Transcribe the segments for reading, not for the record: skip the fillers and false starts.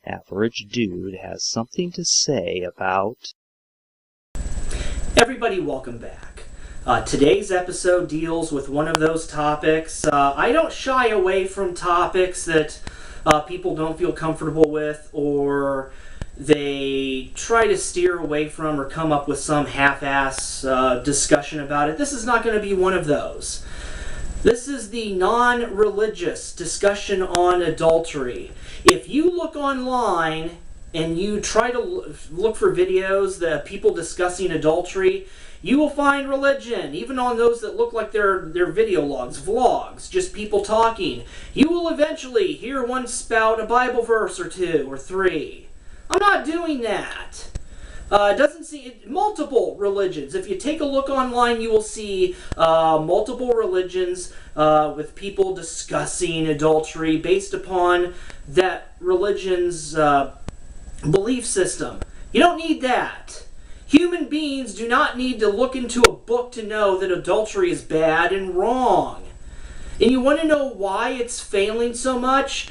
Average Dude has something to say about... Everybody, welcome back. Today's episode deals with one of those topics. I don't shy away from topics that people don't feel comfortable with, or they try to steer away from or come up with some half-ass discussion about it. This is not going to be one of those. This is the non-religious discussion on adultery. If you look online and you try to look for videos that people discussing adultery, you will find religion, even on those that look like they're video logs, vlogs, just people talking. You will eventually hear one spout a Bible verse or two or three. I'm not doing that. It doesn't see multiple religions. If you take a look online, you will see multiple religions with people discussing adultery based upon that religion's belief system. You don't need that. Human beings do not need to look into a book to know that adultery is bad and wrong. And you want to know why it's failing so much?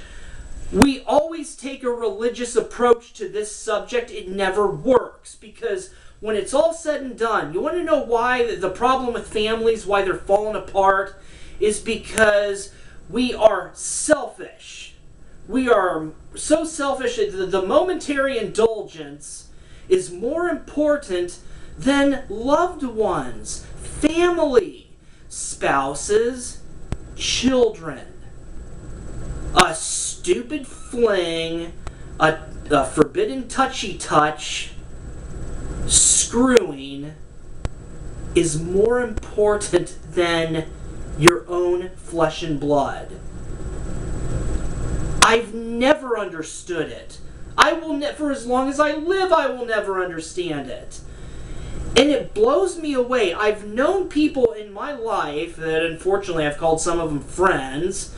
We always take a religious approach to this subject. It never works, because when it's all said and done, you want to know why the problem with families, why they're falling apart, is because we are selfish. We are so selfish that the momentary indulgence is more important than loved ones, family, spouses, children. A stupid fling, a forbidden touchy touch, screwing is more important than your own flesh and blood. I've never understood it. I will for as long as I live, I will never understand it. And it blows me away. I've known people in my life that, unfortunately, I've called some of them friends.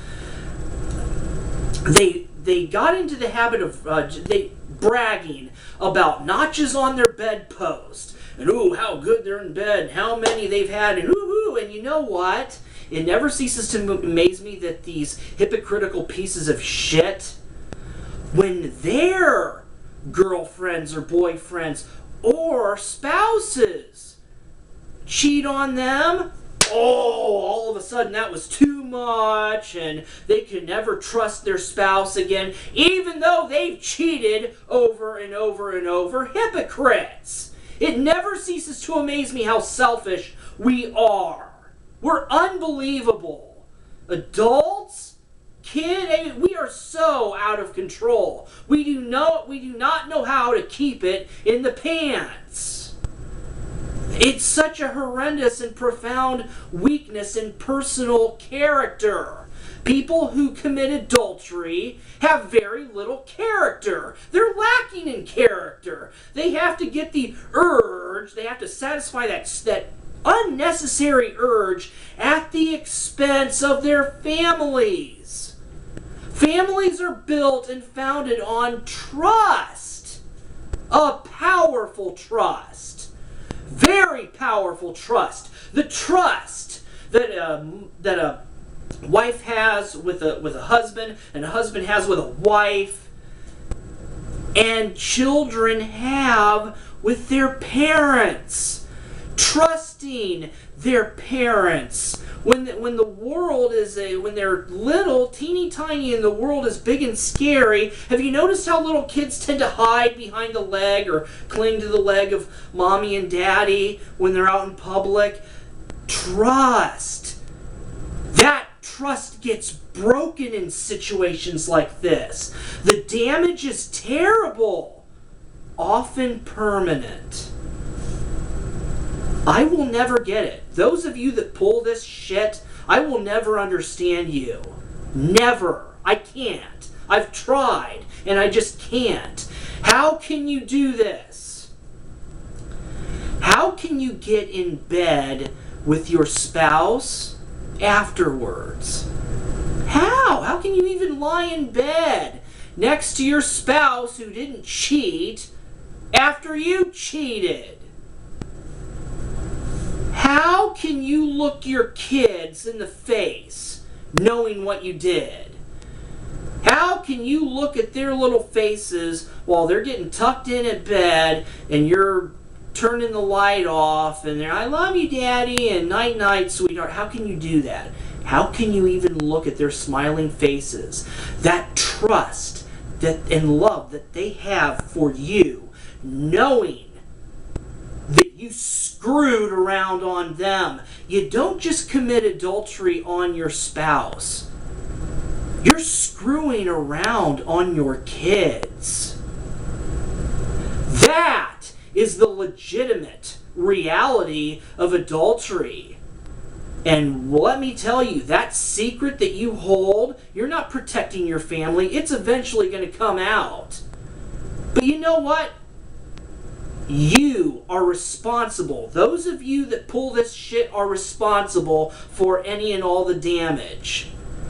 They got into the habit of bragging about notches on their bedpost, and ooh, how good they're in bed, and how many they've had, and ooh, and you know what? It never ceases to amaze me that these hypocritical pieces of shit, when their girlfriends or boyfriends or spouses cheat on them, all of a sudden that was too much, and they can never trust their spouse again, even though they've cheated over and over and over. Hypocrites! It never ceases to amaze me how selfish we are. We're unbelievable. Adults, kids, we are so out of control. We do not know how to keep it in the pants. It's such a horrendous and profound weakness in personal character. People who commit adultery have very little character. They're lacking in character. They have to get the urge, they have to satisfy that unnecessary urge at the expense of their families. Families are built and founded on trust. A powerful trust. Very powerful trust. The trust that a wife has with a husband, and a husband has with a wife, and children have with their parents. Trusting their parents. When the world is when they're little, teeny tiny, and the world is big and scary, have you noticed how little kids tend to hide behind the leg or cling to the leg of mommy and daddy when they're out in public? Trust. That trust gets broken in situations like this. The damage is terrible, often permanent. I will never get it. Those of you that pull this shit, I will never understand you. Never. I can't. I've tried, and I just can't. How can you do this? How can you get in bed with your spouse afterwards? How? How can you even lie in bed next to your spouse who didn't cheat after you cheated? How can you look your kids in the face knowing what you did? How can you look at their little faces while they're getting tucked in at bed and you're turning the light off and they're, I love you, Daddy, and night, night, sweetheart? How can you do that? How can you even look at their smiling faces? That trust and love that they have for you, knowing that you screwed around on them. You don't just commit adultery on your spouse. You're screwing around on your kids. That is the legitimate reality of adultery. And let me tell you, that secret that you hold, you're not protecting your family. It's eventually going to come out. But you know what? You are responsible. Those of you that pull this shit are responsible for any and all the damage.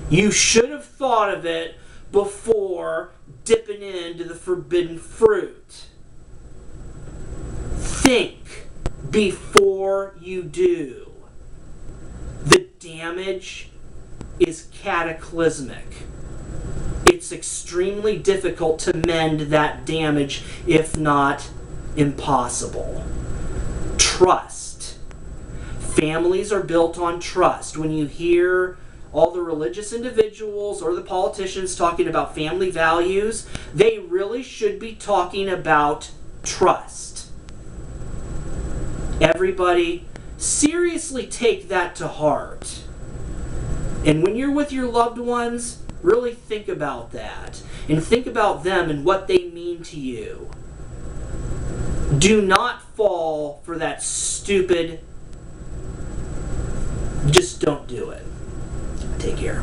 You should have thought of it before dipping into the forbidden fruit. Think before you do. The damage is cataclysmic. It's extremely difficult to mend that damage, if not impossible. Trust. Families are built on trust. When you hear all the religious individuals or the politicians talking about family values, they really should be talking about trust. Everybody, seriously take that to heart. And when you're with your loved ones, really think about that. And think about them and what they mean to you. Do not fall for that stupid, just don't do it. Take care.